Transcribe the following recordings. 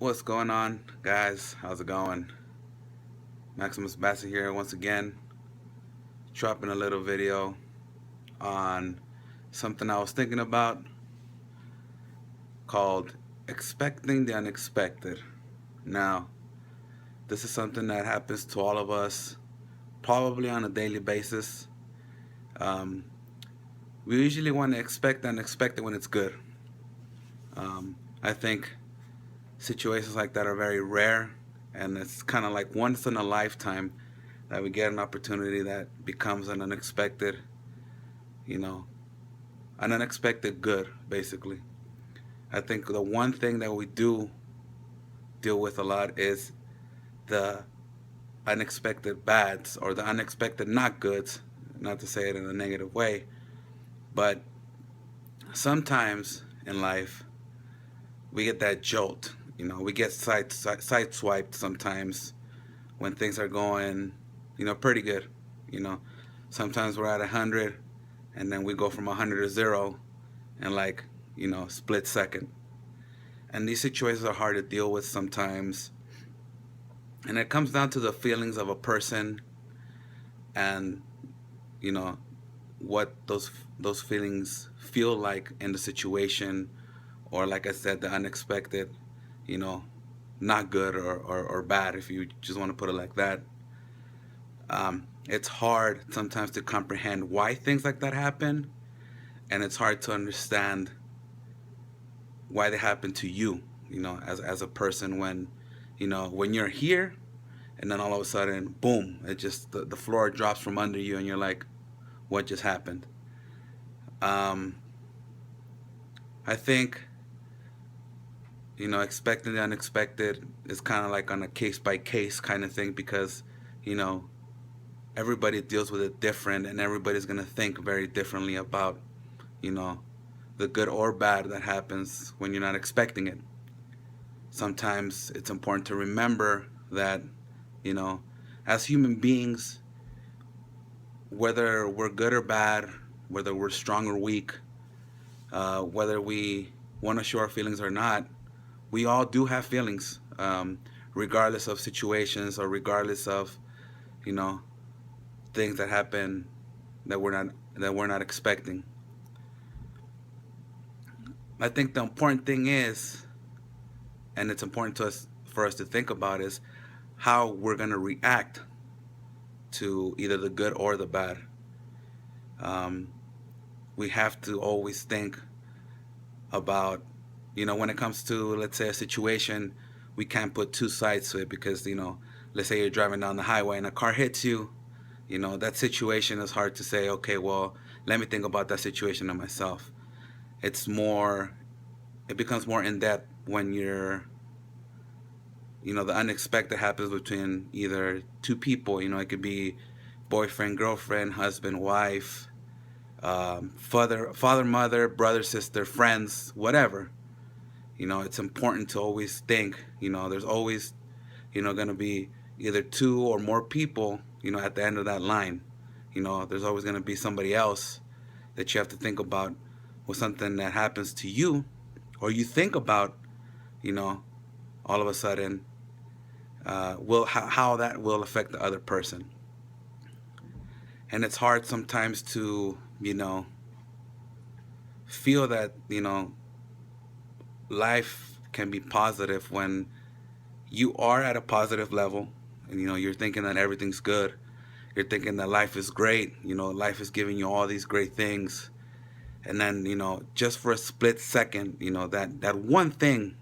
What's going on, guys? How's it going? Maximus Bassett here once again, dropping a little video on something I was thinking about called expecting the unexpected. Now, this is something that happens to all of us probably on a daily basis. Um, we usually want to expect the unexpected when it's good. I think situations like that are very rare, and it's kind of like once in a lifetime that we get an opportunity that becomes an unexpected, you know, an unexpected good, basically. I think the one thing that we do deal with a lot is the unexpected bads or the unexpected not goods, not to say it in a negative way, but sometimes in life we get that jolt. We get sideswiped sometimes when things are going, pretty good. You know, sometimes we're at 100 and then we go from 100 to 0 in like, split second. And these situations are hard to deal with sometimes. And it comes down to the feelings of a person and, you know, what those feelings feel like in the situation, or like I said, the unexpected, you know, not good or bad, if you just want to put it like that. It's hard sometimes to comprehend why things like that happen, and it's hard to understand why they happen to you, as a person when, when you're here and then all of a sudden, boom, it just, the floor drops from under you and you're like, what just happened? Um, I think, expecting the unexpected is kind of like on a case by case kind of thing because, you know, everybody deals with it different and everybody's going to think very differently about, you know, the good or bad that happens when you're not expecting it. Sometimes it's important to remember that, you know, as human beings, whether we're good or bad, whether we're strong or weak, whether we want to show our feelings or not, we all do have feelings, regardless of situations or regardless of, you know, things that happen that we're not expecting. I think the important thing is, and it's important to us for us to think about, is how we're gonna react to either the good or the bad. Um, we have to always think about, when it comes to, let's say, a situation, we can't put two sides to it because, let's say you're driving down the highway and a car hits you. That situation is hard to say, okay, well, let me think about that situation and myself. It's more, it becomes more in depth when the unexpected happens between either two people. It could be boyfriend, girlfriend, husband, wife, father, mother, brother, sister, friends, whatever. It's important to always think, there's always, going to be either two or more people, at the end of that line. There's always going to be somebody else that you have to think about with something that happens to you or you think about, you know, all of a sudden, how that will affect the other person. And it's hard sometimes to, feel that, life can be positive when you are at a positive level and, you're thinking that everything's good. You're thinking that life is great. Life is giving you all these great things. And then, just for a split second, that one thing,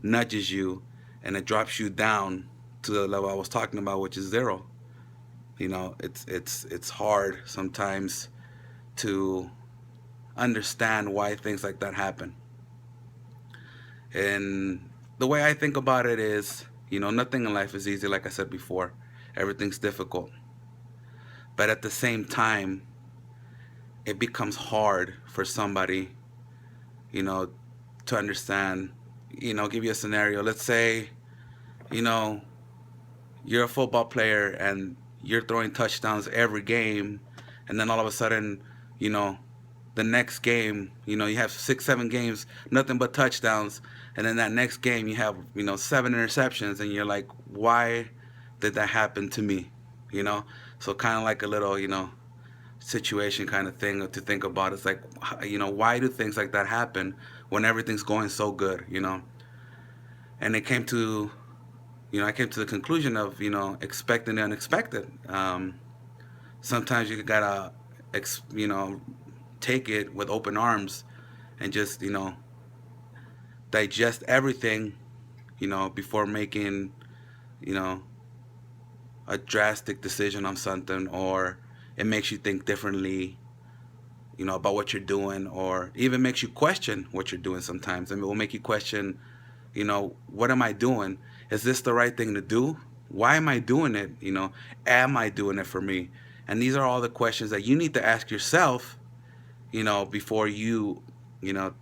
nudges you and it drops you down to the level I was talking about, which is zero. It's hard sometimes to understand why things like that happen. And the way I think about it is, nothing in life is easy, like I said before. Everything's difficult. But at the same time, it becomes hard for somebody, you know, to understand. Give you a scenario. Let's say, you know, you're a football player and you're throwing touchdowns every game, and then all of a sudden, you know, the next game, you have 6, 7 games, nothing but touchdowns, and then that next game you have, 7 interceptions, and you're like, why did that happen to me? You know, so kind of like a little, situation kind of thing to think about. It's like, why do things like that happen when everything's going so good? And it came to, I came to the conclusion of, expecting the unexpected. Sometimes you gotta, take it with open arms and just, digest everything, before making, you know, a drastic decision on something, or it makes you think differently, about what you're doing, or even makes you question what you're doing sometimes. I mean, it will make you question, what am I doing? Is this the right thing to do? Why am I doing it? Am I doing it for me? And these are all the questions that you need to ask yourself, before you, you know,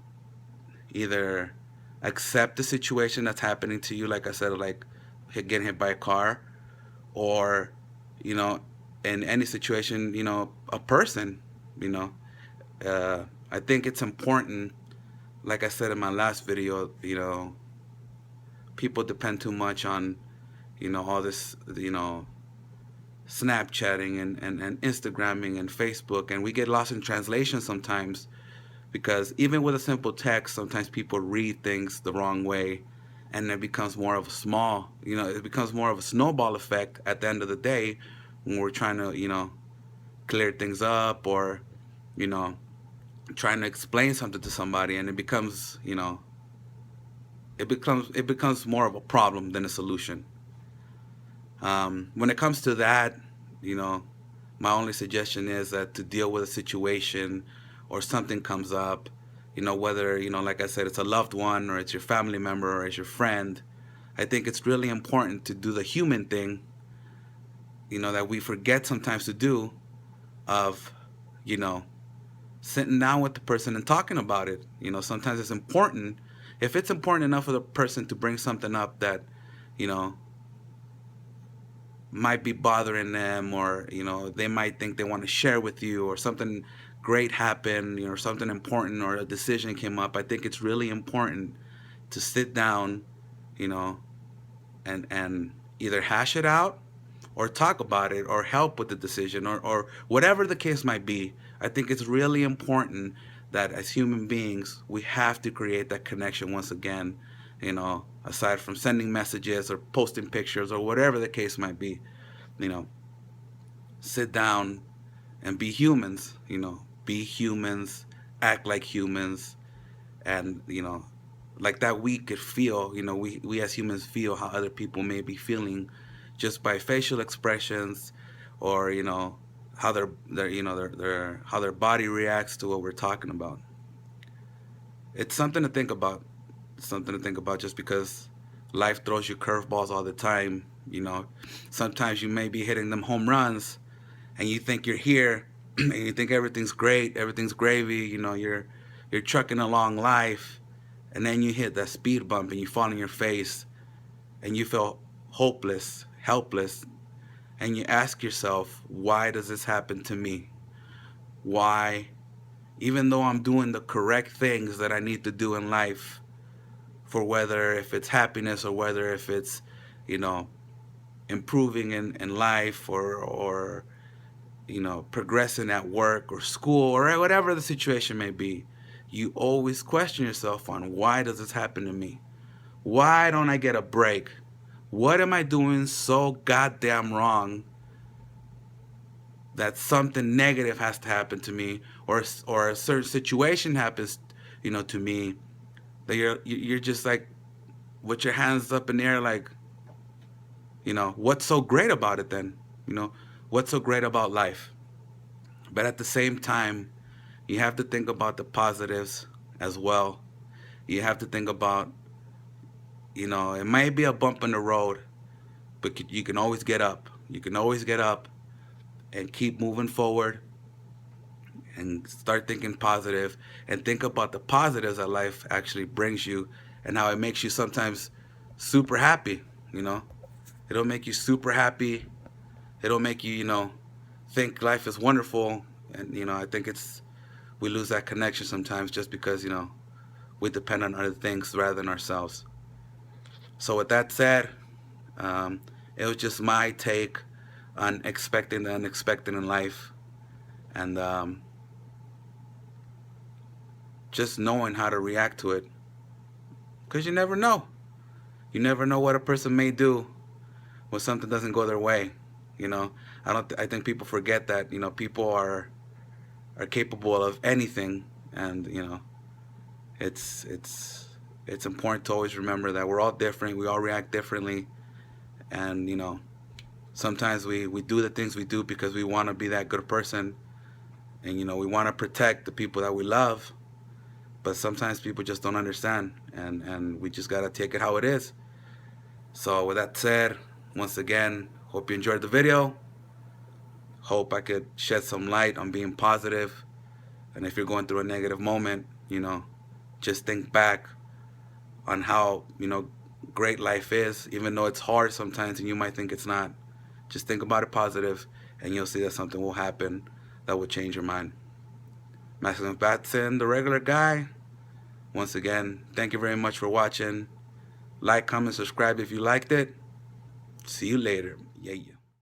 either accept the situation that's happening to you, like I said, like getting hit by a car, or, you know, in any situation, a person, you know, I think it's important, like I said in my last video, people depend too much on, all this, Snapchatting and Instagramming and Facebook, and we get lost in translation sometimes, because even with a simple text, sometimes people read things the wrong way, and it becomes more of a small, it becomes more of a snowball effect at the end of the day, when we're trying to, clear things up, or, you know, trying to explain something to somebody, and it becomes more of a problem than a solution. When it comes to that, you know, my only suggestion is that to deal with a situation or something comes up, whether, like I said, it's a loved one, or it's your family member, or it's your friend, I think it's really important to do the human thing, that we forget sometimes to do, of, you know, sitting down with the person and talking about it. Sometimes it's important. If it's important enough for the person to bring something up that, you know, might be bothering them, or, they might think they want to share with you, or something great happened, or something important, or a decision came up, I think it's really important to sit down, you know, and either hash it out, or talk about it, or help with the decision, or whatever the case might be. I think it's really important that as human beings, we have to create that connection once again, aside from sending messages or posting pictures or whatever the case might be. You know, sit down and be humans, be humans, act like humans, and, like that we could feel, we as humans feel how other people may be feeling, just by facial expressions, or, how their how their body reacts to what we're talking about. It's something to think about. It's something to think about, just because life throws you curveballs all the time. Sometimes you may be hitting them home runs, and you think you're here, and you think everything's great, everything's gravy, you're trucking along life, and then you hit that speed bump and you fall on your face, and you feel hopeless, helpless, and you ask yourself, why does this happen to me? Why, even though I'm doing the correct things that I need to do in life, for whether if it's happiness, or whether if it's, you know, improving in life, or progressing at work or school, or whatever the situation may be, you always question yourself on, why does this happen to me? Why don't I get a break? What am I doing so goddamn wrong that something negative has to happen to me, or a certain situation happens, to me, that you're just like, with your hands up in the air, like, what's so great about it then? What's so great about life? But at the same time, you have to think about the positives as well. You have to think about, it might be a bump in the road, but you can always get up. You can always get up and keep moving forward, and start thinking positive, and think about the positives that life actually brings you, and how it makes you sometimes super happy. you know it'll make you super happy. It'll make you, think life is wonderful. And I think it's we lose that connection sometimes just because, we depend on other things rather than ourselves. So with that said, um, it was just my take on expecting the unexpected in life, and just knowing how to react to it, because you never know. You never know what a person may do when something doesn't go their way. You know, I think people forget that people are capable of anything, and it's it's important to always remember that we're all different. We all react differently, and sometimes we do the things we do because we want to be that good person, and we want to protect the people that we love. But sometimes people just don't understand, and we just gotta take it how it is. So with that said, once again, hope you enjoyed the video. Hope I could shed some light on being positive. And if you're going through a negative moment, just think back on how, great life is, even though it's hard sometimes and you might think it's not. Just think about it positive, and you'll see that something will happen that will change your mind. Maximum Batson, the regular guy. Once again, thank you very much for watching. Like, comment, subscribe if you liked it. See you later. Yeah.